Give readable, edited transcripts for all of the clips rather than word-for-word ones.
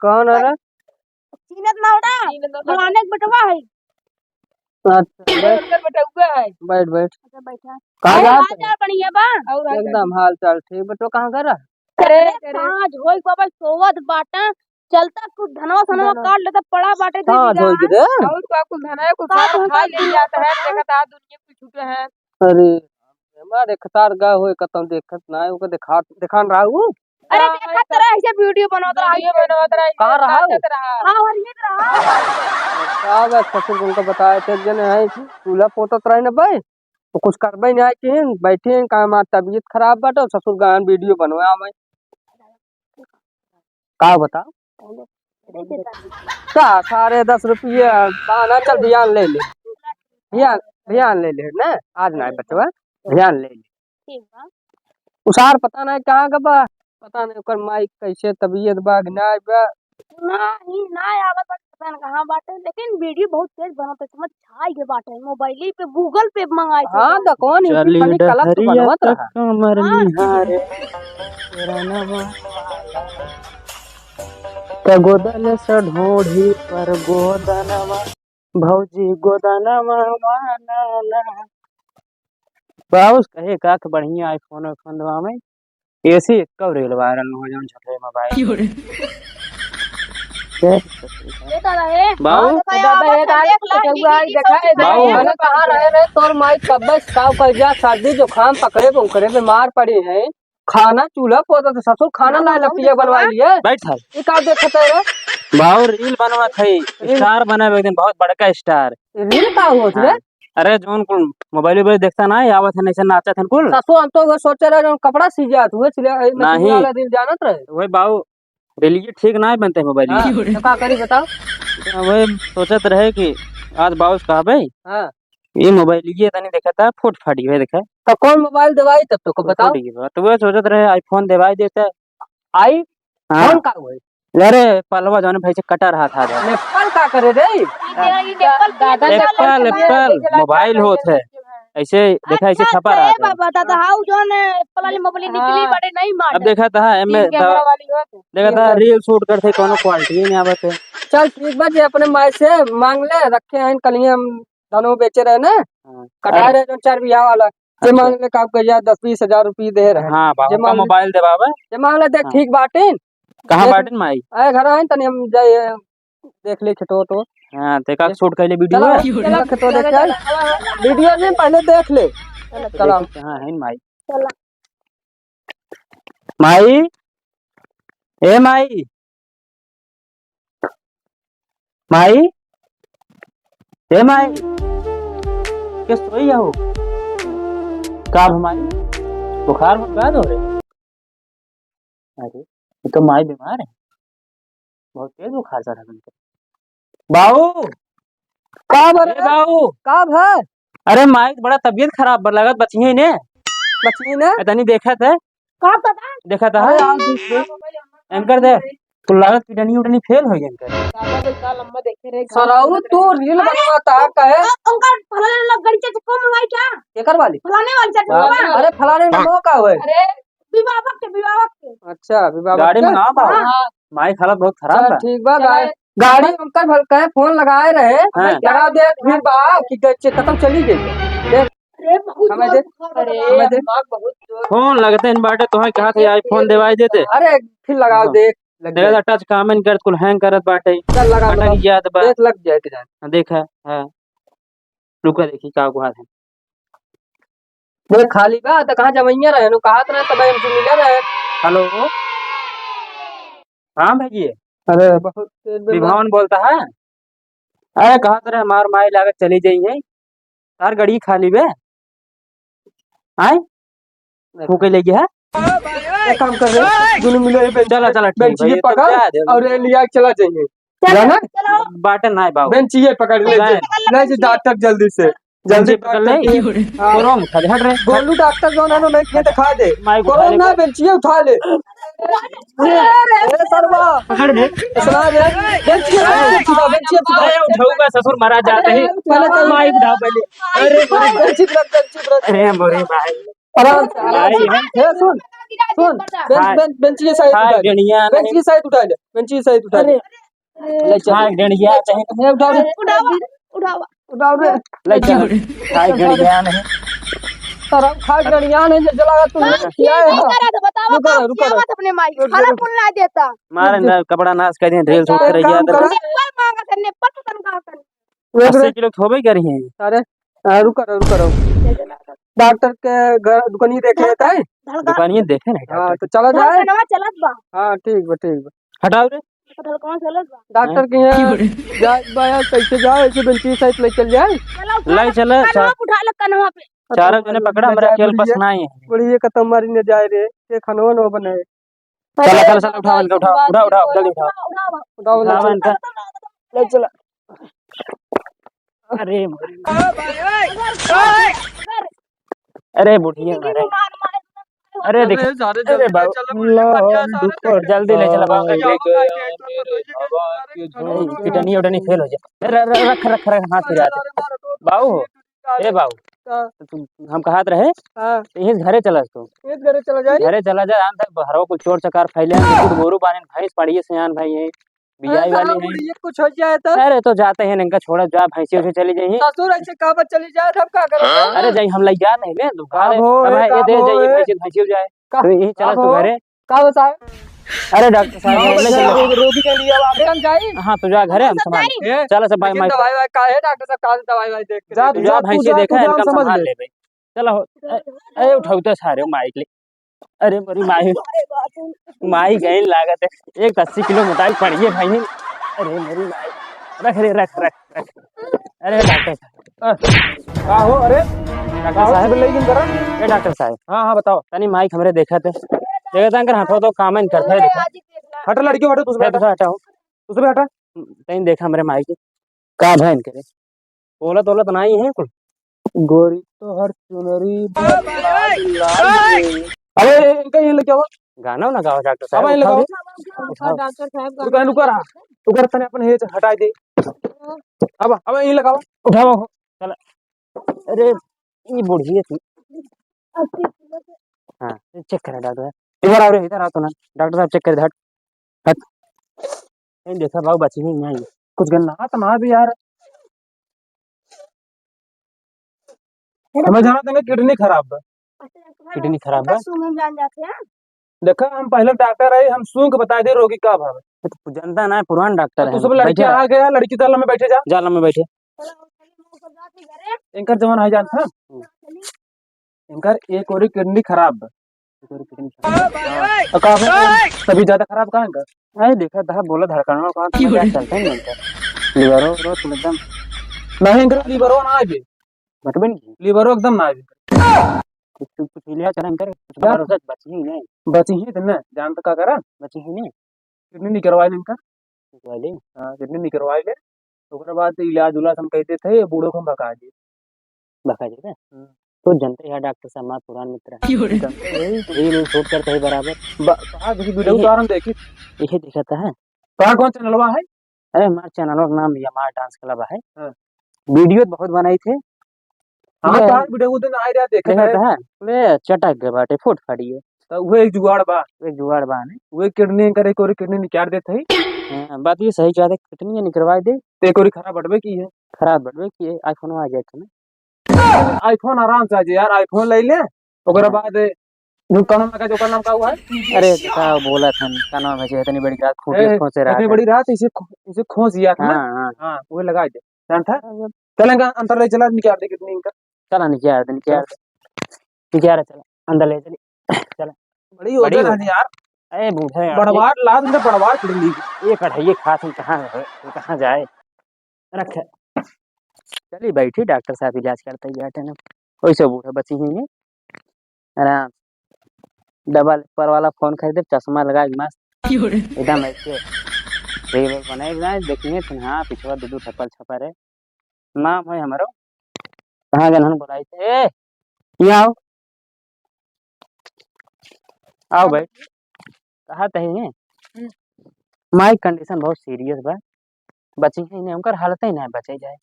कौन है रे? चीनत ना उड़ा फलाने के बटवा है। अच्छा बैठ बैठ। अच्छा बैठा कहाँ जात है? हाल बढ़िया बा। एकदम हाल चाल ठीक। बटो कहाँ कर रहा? अरे कहाँ होई बाबा सोवत बाटा चलता कुछ धनवा सनवा काट लेता पड़ा बाटे दे कहाँ दीदा। झोल के दे? और का कुछ धना कुछ सारा खा ले जाता है देखता है दुनिया पे छूटे हैं। अरे हमारे खतार गा होए कतम देखत ना है ओके दिखान रहा हूँ। अरे देखा तेरा ऐसे वीडियो बनावत रहा वीडियो बनवात रहा कहाँ रहा है? हां और ये रहा अब ससुर उनको बताया थे जन है चूल्हा पोतत रहे ना भाई तो कुछ करबे नहीं आए बैठे हैं काम तबीयत खराब बाटे और ससुर गान वीडियो बनवाया मैं का बता का 10.5 रुपये बहाना चल ध्यान ले ले ध्यान ले ले ना आज ना बचवा ध्यान ले ले ठीक बा। उसार पता नहीं कहाँ का बा पता नहीं ओकर माई कैसे तबीयत बा ना बा नहीं ना आवत बाटे पता न कहां बाटे लेकिन वीडियो बहुत तेज बनत है समझ छाई के बाटे मोबाइल पे गूगल पे मंगाई थे। हाँ तो कौन चली खाली कलप तो डहरिया बनवत तक रहा कमर हाँ। निहारे तेरा नवा ते गोदन से ढोढ़ी पर गोदनवा भौजी गोदनवा वाला बाउस कहे का के बढ़िया आईफोन दवा में ऐसी कब रेल वायरल हो जाऊं छोटे मोबाइल ये दादा है बाऊ दादा ये बाऊ। मैंने कहाँ रहे रे तोर माई कब साव कर जा सर्दी जुकाम पकड़े बुकड़े बीमार पड़ी है खाना चूल्हा पोता तो ससुर खाना ना लपिया बनवा लिए बैठल ये का देखत है रे बाऊ रील बनवा थई स्टार बने एक दिन बहुत बड़का स्टार रील का होत रे अरे जोन कुल मोबाइल पे देखता ना आवत है ऐसे नाचत है कुल ससुर हम तो वो सोचे रहे जो कपड़ा सी जात हुए नहीं। वाला दिन जानत रहे वही बाऊ रिलीज ठीक ना बनते मोबाइल हाँ, तो का करी बताओ वही सोचत रहे कि आज बाउस कहा भाई हाँ ये मोबाइल ये तनी देखा था फुट फाटी हुए देखा तो कौन मोबाइल दवाई तब तो को बताओ तो वो सोचत रहे आईफोन दिवाई देते आई हाँ। कौन का हुए अरे पलवा जो भाई से कटा रहा था नेपाल का करे रे एप्पल मोबाइल होत है ऐसे देखा ऐसे छपा रहा था बाबा दादा हाउ जोन पलाली मोबाइल निकली बड़े नहीं मार अब देखा था एमे कैमरा वाली हो देखा था रील शूट करते कोनो क्वालिटी नहीं आवत है चल ठीक बा जे अपने माई से मांग ले रखे हैं कल हम दोनों बेचे रहे ना कटा रहे जो 4 बियाह वाला जे मांग ले का गया 10-20 हजार रुपये दे रहे हाँ बाबू का मोबाइल दे बाबा जे मांग ले देख ठीक बाटे कहाँ बाटन माई आए घर आए तनी हम जाए देख ले खटो तो हाँ ते का शूट कैले वीडियो चलो चलो खटो देख आए वीडियो में पहले देख ले चलो हाँ है माई चला माई ए माई माई ए माई क्या सोई हो का माई बुखार में क्या हो रहे अरे ये तो माई बीमार है बहुत तेज बुखार चढ़ा है बाऊ का बर बाऊ का है अरे माई बड़ा तबीयत खराब बर लागत बचिए ने बच्ची ने तनी देखा था का पता देखा था एंकर दे तो लागत की डनी उडनी फेल हो गई एंकर का लंबा देखे रहे सराऊ तू रील बनवाता कहे उनका फलाने लोग गड़ी से कम मंगाई क्या केकर वाली फलाने वाली चाचा अरे फलाने में मौका हुए अरे विवाह के अच्छा विवाह गाड़ी में ना बा हाँ माई हालत बहुत खराब चल बा ठीक बा गाड़ी अंकल भल कहे फोन लगाए रहे हाँ। जरा दे फिर बा कि खत्म चली गई देख अरे बहुत हमें दे अरे हमें दे दिमाग बहुत जोर फोन लगते इन बाटे तो कहा थे आईफोन दिवाई देते अरे फिर लगाओ देख लग देखा जाए था टच कामन कर कुल हैंग करत बाटे चल लगा अटक याद बा देख लग जाए किधर देखा है रुका देखी का गुहा है देख खाली बा तो कहां जमैया रहे नु कहा ना तब हमसे मिले रहे हेलो हाँ भैया अरे बहुत तेज बीमार। विभावन बोलता है अरे कहा तरह हमार माई लागत चली गई है तार गाड़ी खाली बे आए फूके ले गया एक काम कर रहे दोनों मिले चला चला ठीक बेंचिए है पकड़ और ये लिया के चला जाएंगे जाना बाटन ना बाबू बेंचिए पकड़ ले ले जी डॉक्टर जल्दी से जल्दी पकड़ ले कोरोम खाली हट रहे गोलू डॉक्टर जो ना नहीं के दिखा दे माई को कोरोना बेंचिए उठा ले अरे सरवा पकड़ दे सुना दे बेंचिए उठा उठाऊंगा ससुर मारा जाते ही पहले तो माई उठाओ पहले अरे बेंचिए रख अरे मोरे भाई आराम से भाई हे सुन सुन बेंच की साइड हाय उठा ले, डेढ़िया बेंच की साइड उठा ले, बेंच की साइड उठा ले। ले चल, हाय डेढ़िया नहीं उठाओ रे, उठावा उठाओ रे। ले चल हाय डेढ़िया नहीं तारा खा गड़िया नहीं जलागा तू क्या है? करा तो बतावा रुको रे, काम रुको किया रे। मत अपने माई रुक जा, खाना रुक। पुन ला देता मारे ना कपड़ा नाश कर दिए ड्रिल शूट एक कर काम याद करा। नेप्पल मांगा था नेप्पल तो तन कहा कर देख 80 रे, किलो थोबे करी है अरे रुको डॉक्टर के घर दुकानी देखे था। धड़का दुकानिए देखे ना हाँ डॉक्टर तो चला जाए। धड़कनवा चलत बा हाँ ठीक बा। हटाओ रे धड़कनवा चलत बा डॉक्टर के यहाँ जाए बाया कैसे जाओ ऐसे बेंची साइड ले चल जाए। चला उठा लाई चले कनवा उठा ले कनवा पे चारों जने पकड़ा हमरा केवल बस नहीं है बड़ी ये खत्म मारी ने जाए रे ये खनवा नो बने। चल उठाओ इनका उठाओ जल्दी उठाओ उठाओ ले उठाओ चल, इनका ले चला। अरे अरे बुढ़िया मारे अरे देख अरे बाबू जल्दी ले चला बाबू किडनी उडनी फेल हो जाए रख रख रख हाथ फिरा दे बाबू ए बाबू हम कहात रहे हाँ यही घरे चला तू ये घरे चला जाए। घरे चला जा आन तक हरवा कुछ चोर चकार फैले कुछ गोरू बाने भैंस पड़ी है सयान भाई है बियाई वाली है ये कुछ हो जाए तो अरे तो जाते हैं इनका छोड़ा जा भैंसी उसे चली जाइए ससुर ऐसे कहाँ पर चली जाए तब क्या करें? अरे जाई हम लग जाते हैं दुकान कब हो है ये दे जाइए ए? भैंसी हो जाए तो यही चला कब तू हो? घरे कहाँ बता अरे डॉक्टर साहब ले चलो रोगी के लिए अब हम जाए। हाँ तू जा घरे हम संभाल चलो सब भाई लेकिन दवाई वाई का है डॉक्टर साहब कहाँ से दवाई वाई देख के जा दे तू दे। जा भैंसी देखा है तू इनका समझ संभाल ले। ले भाई चलो अरे उठाओ तो सारे माइक ले अरे मेरी माई गई लागत है एक 80 किलो मोटाई पड़ी है भाई अरे मेरी माई रख रे रख रख रख अरे डॉक्टर साहब का हो? अरे डॉक्टर साहब लेकिन करा। ए डॉक्टर साहब हाँ बताओ। तनी माइक हमरे देखा थे देखा था हाथों तो काम इन करता है देखा हटा लड़की हटो तुझे तो हटाओ तुझे हटा। तनी देखा हमरे माइक का भैन करे बोलत बोलत नहीं है कुल गोरी तो हर चुनरी अरे इनका ये लेके आओ। गाना ना गाओ डॉक्टर अब साहब ये लगाओ। उठाओ। डॉक्टर साहब रुका रहा रुका तने अपन हे हटा दे। अब ये लगाओ। उठाओ चल अरे ये बुढ़ी है तू हाँ चेक करे डॉक्टर इधर आओ तो ना डॉक्टर साहब चेक कर हट हट नहीं देखा बाबू बची ही नहीं है कुछ गन्ना तमा भी यार हमें जाना था किडनी खराब है। किडनी खराब है सुन जान जाते हैं देखा हम पहले डॉक्टर आए हम सूंघ बता दे रोगी का भाव है। तो जनता ना पुरान डॉक्टर तू है सब लड़की आ गया लड़की ताला में बैठे जा। जाला में बैठे इनकर जवान है जान था इनकर एक और किडनी खराब है। तभी ज्यादा खराब कहाँ इनका अरे देखा था बोला धड़कनों का क्या चलता है इनका लिवरो रो तुम एकदम नहीं इनकर लीवरो ना आए बटबन की लीवरो एकदम ना आए कुछ लिया चला इनकर कुछ भरोसा बची ही नहीं बची ही तुमने जान तो क्या करा बची ही नहीं किडनी नहीं करवाए इनका। वाले हाँ किडनी नहीं करवाए ले ओकरे बाद इलाज उलाज हम कहते थे बूढ़ों को हम भगा दिए। बका जी तो जनता है डॉक्टर साहब हमारा पुरान मित्र है यही लोग शूट करते हैं बराबर कहाँ देखी वीडियो उतारन देखी यही दिखाता है कहाँ कौन चैनलवा है। अरे हमारे चैनल का नाम यमा डांस क्लब है हाँ। वीडियो बहुत बनाई थे हाँ तार वीडियो को दिन आए रहा देखे देखा है ले चटक गए बाटे फुट फाड़ी है तो वो एक जुगाड़ बा एक जुगाड़ बाने वो किडनी करे कोरी किडनी निकाल देते है। हाँ, बात ये सही क्या है कितनी निकलवा दे ते कोरी खराब बटवे की है। खराब बढ़वे की आईफोन आ जाए ना आईफोन आराम से आ जाए यार आईफोन ले ले ओकरे बाद जो कानून का जो नाम का हुआ है अरे क्या बोला था का नाम है इतनी बड़ी रात खूंटे खोसे रहा इतनी बड़ी रात इसे खोस दिया था हाँ ना। हाँ हाँ वो लगा दे जानता चलेगा अंतर ले चला निकाल दे किडनी इनका चला निकाल चला अंदर ले चली चला बड़ी हो बड़ी गई यार अरे बूढ़े बड़वार लाद में बड़वार किडनी ये कढ़ाई खास कहाँ है कहाँ जाए रख चलिए बैठी डॉक्टर साहब इलाज करते ही बैठे ना वैसे बूढ़े बची ही नहीं आराम डबल पर वाला फोन खरीदे चश्मा लगा मस्त एकदम ऐसे टेबल बनाए बनाए देखेंगे तो हाँ पिछवा दो छपल छपा रहे नाम है हमारा कहाँ गए हम बुलाई थे ए यहाँ आओ भाई कहा तही माई कंडीशन बहुत सीरियस बा बची ही नहीं उनकर हालत ही नहीं बचे जाए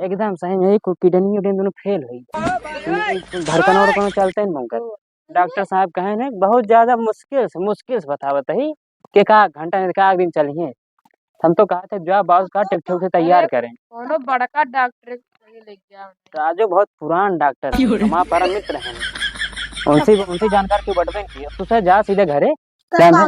एकदम सही नहीं किडनी उडनी दोनों फेल हुई धड़कन वड़कन चलते नहीं उनकर डॉक्टर साहब कहे ने बहुत ज्यादा मुश्किल से बतावत है कि का घंटा नहीं का दिन चलिए। हम तो कहा थे जो बाउस का टिक से तैयार करें। कोनो बड़का डॉक्टर के लेके आओ। राजू बहुत पुरान डॉक्टर है, हमारा परम मित्र है। उनसे जानकार क्यों बटबे की तू से जा सीधे घरे। जान है।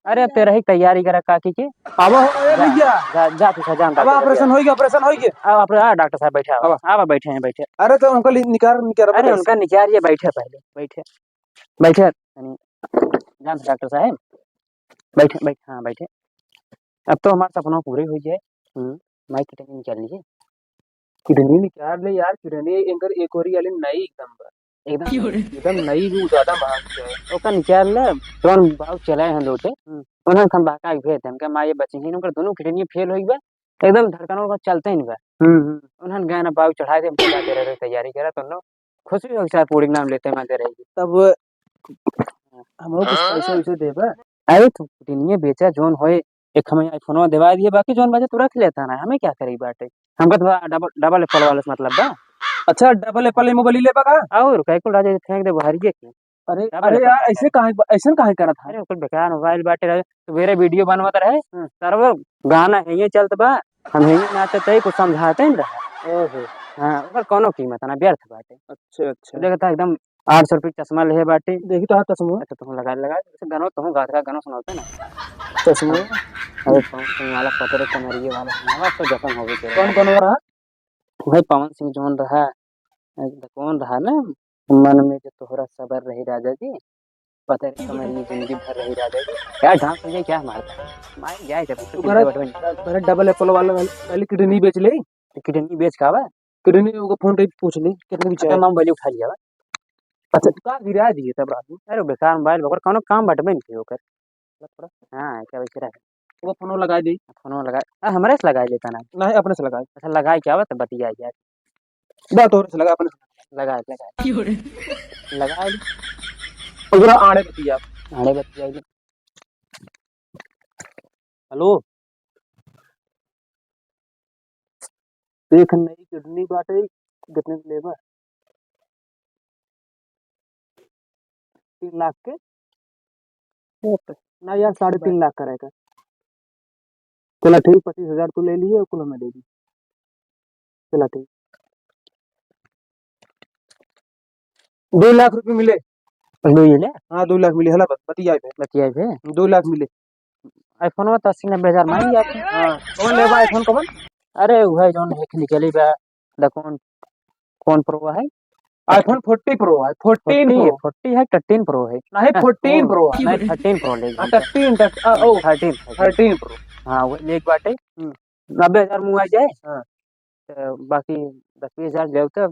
अरे अब तेरा ही तैयारी करा काकी की। अब ए जा भैया जा तू से जान अब ऑपरेशन हो गया अब डॉक्टर साहब बैठे आओ आप बैठे हैं बैठे। अरे तो उनका निकार निकार अरे उनका निकालिए बैठे पहले बैठे बैठे जान डॉक्टर साहब बैठे बैठे हाँ बैठे। अब तो हमारा सपना पूरे हो जाए। माइक की टेंशन निकाल लीजिए। किडनी निकार ले यार किडनी एंकर एक और वाली नई एकदम एकदम नई भी ज्यादा महंग है। ओका निकाल ले तुरंत बाबू चले हैं लोटे उन्हें हम बाका के भेज हम के माँ ये बची ही उनकर दोनों किडनी फेल हो गई एकदम धड़कनों का चलते ही नहीं बा। उन्हें गाना बाबू चढ़ा दे हम चलाते रहे तैयारी करा तो नो खुशी हो साथ पूरी नाम लेते माते रहेगी। तब हम कुछ पैसे वैसे देबा। अरे तू किडनी बेचा जोन होए एक हमें आईफोन दवा दिए बाकी जोन बचे तू रख लेता ना हमें क्या करी बाटे हमका तो डबल एप्पल वाले से मतलब बा। अच्छा डबल एप्पल मोबाइल ले बका और कई को राजा फेंक दे हारिए के। अरे डबल अरे एप्पल यार ऐसे काहे करत है। अरे ओकर बेकार मोबाइल बाटे रहे तो मेरे वीडियो बनवत रहे सर्वर गाना है ये चलत बा हम यही नाचते तई कुछ समझाते नहीं रहा। ओहो हां ओकर कोनो कीमत ना व्यर्थ बाटे। अच्छा अच्छा देखता एकदम 800 रुपये चश्मा ले बाटे देखी तो हाथ चश्मा अच्छा तुम लगा जैसे गानो तुम गात का गाना सुनाते ना चश्मा अरे पवन सिंह वाला पतरे कमरिए वाला हमारा तो जखम हो गई कौन कौन हो रहा भाई पवन सिंह जोन रहा कौन रहा ना मन में जो तोहरा सबर रही राजा जी पता नहीं कमरिए जिंदगी भर रही राजा जी क्या डांस हो जाए क्या मारता मार जाए जब तुम्हारा डबल एप्पल वाला पहले किडनी बेच ले किडनी बेच का किडनी को फोन पे पूछ ले कितने की चाहिए। माम बली उठा लिया अच्छा का गिरा दिए तब रात में। अरे बेकार मोबाइल बकर कोनो काम बटबे नहीं होकर थोड़ा हां क्या बेच रहा है वो फोन लगा दी फोन लगा हमरे से लगा लेता ना नहीं अपने से लगा अच्छा लगाए क्या बात बतिया यार बात और से लगा अपने से लगा लगा उधर आड़े बतिया आड़े बतिया हेलो देख नई किडनी बाटे कितने की लेबा 3 लाख के ना यार 3.5 लाख करेगा। चला ठीक 25,000 तू ले लिए कुल हमें दे दी। चला ठीक 2 लाख रुपए मिले। लो ये ले हाँ 2 लाख मिले हला बतिया थे 2 लाख मिले। आईफोन में 80-90 हजार मांग जाते हाँ कौन लेबा आईफोन कौन अरे वह जोन है निकली बा द कौन प्रो है आईफोन 40 प्रो है 14 प्रो 40 है 13 प्रो है नहीं 14 प्रो है नहीं 13 प्रो ले 13 ओ 13 प्रो हाँ वो एक बाटे 90,000 मुँह आ जाए हाँ। तो बाकी 10-20 हजार जाओ तो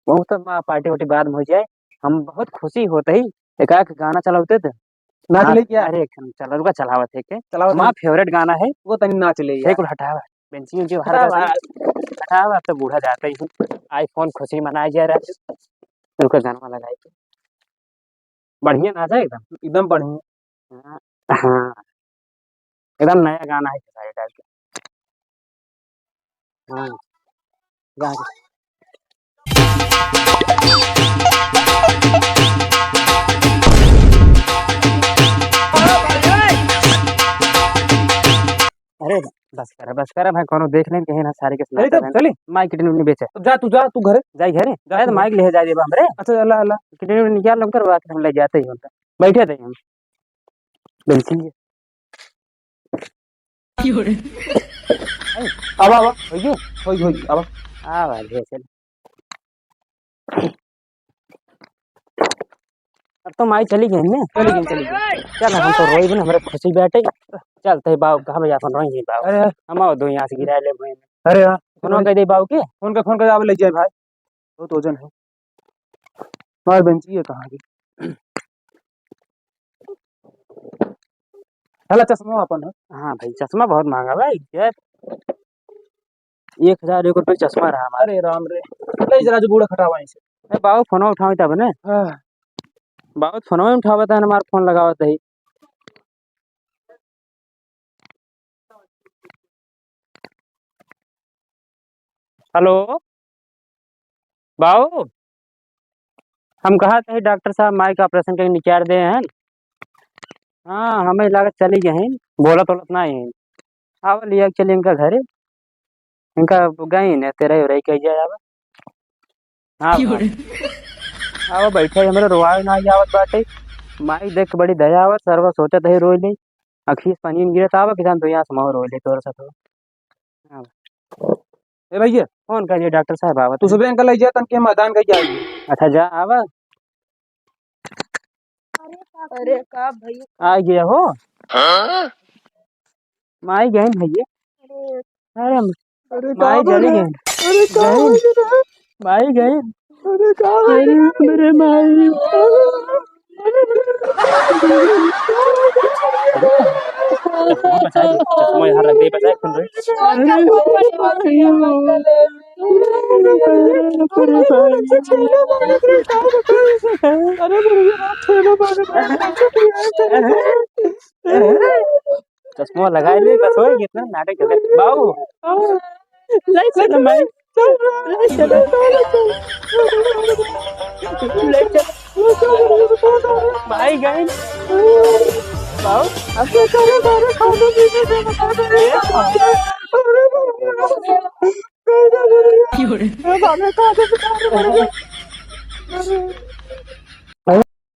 बहुत पार्टी वार्टी बाद में हो जाए हम बहुत खुशी होते ही एक गाना चलाते थे नाच ले क्या अरे चला रुका चलावत है के चलावत हमारा फेवरेट गाना है वो तनी नाच ले एक हटावा बेंची जो हटावा तो बूढ़ा जाता ही आईफोन खुशी मनाया जा रहा है उनका गाना लगाए के बढ़िया नाचा एकदम बढ़िया। हाँ एकदम नया गाना है सारे डाल के हाँ गा अरे बस कर भाई कोनो देख ले कहीं ना सारे के अरे तब चली माइक कितने ने बेचे जा तू घरे जाई घरे जाए तो माइक ले जा दे हमरे अच्छा अल्लाह अल्लाह कितने निकाल लम कर हम ले जाते ही होता बैठे थे हम बिल्कुल अब होई अब आ वाले चल अब तो माई चली गई ना चली गई चल हम तो रोई भी ना हमारे खुशी बैठे चलते है बाबू कहाँ भैया अपन रोई बाबू अरे हम आओ दो यहाँ से गिरा ले अरे यार फोन कह दे बाबू के फोन कर आप ले जाए भाई बहुत वजन है मार बेंची है कहाँ की हला चश्मा अपन है। हाँ भाई चश्मा बहुत महंगा भाई यार 1,001 रुपये चश्मा रहा हमारा अरे राम रे ले जरा जो बूढ़ा खटावा से बाबू फोन उठाओ तब ने बाबू फोन में उठावा था हमारा फोन लगावा था हेलो बाबू हम कहा थे डॉक्टर साहब माई का ऑपरेशन करके निकाल दे हैं। हाँ हमें लागत चली गए हैं, बोला तो ना ही आवा लिया के चली इनका घरे, इनका गई ने तेरा हो रही कह जाए आवा। हाँ आवा बैठे हमरे रोआए ना आवत बाटे, माई देख के बड़ी दया आवत, सरवा सोचत है रोई ले, अखी से पानी गिरत आवा किसान तो यहाँ समाओ रोई ले तोर सा तो। हाँ। ए भैया फोन करिए डॉक्टर साहब आवत तू सुबह अंकल ले जा तन के मैदान का जाएगी। अच्छा जा आवा अरे का भैया आ गया हो माई गई भैया। अरे अरे माई चली गई, अरे गई माई गई, अरे का अरे मेरे माई चश्मा यहाँ रख दे बचाए खुल रही। चश्मा लगाए ले बस हो कितना नाटक कर रहे बाबू ले चलो माई ले चलो ले चलो भाई गए बाबू अपने सारे सारे खाने पीने से बता दे क्यों खाने खाने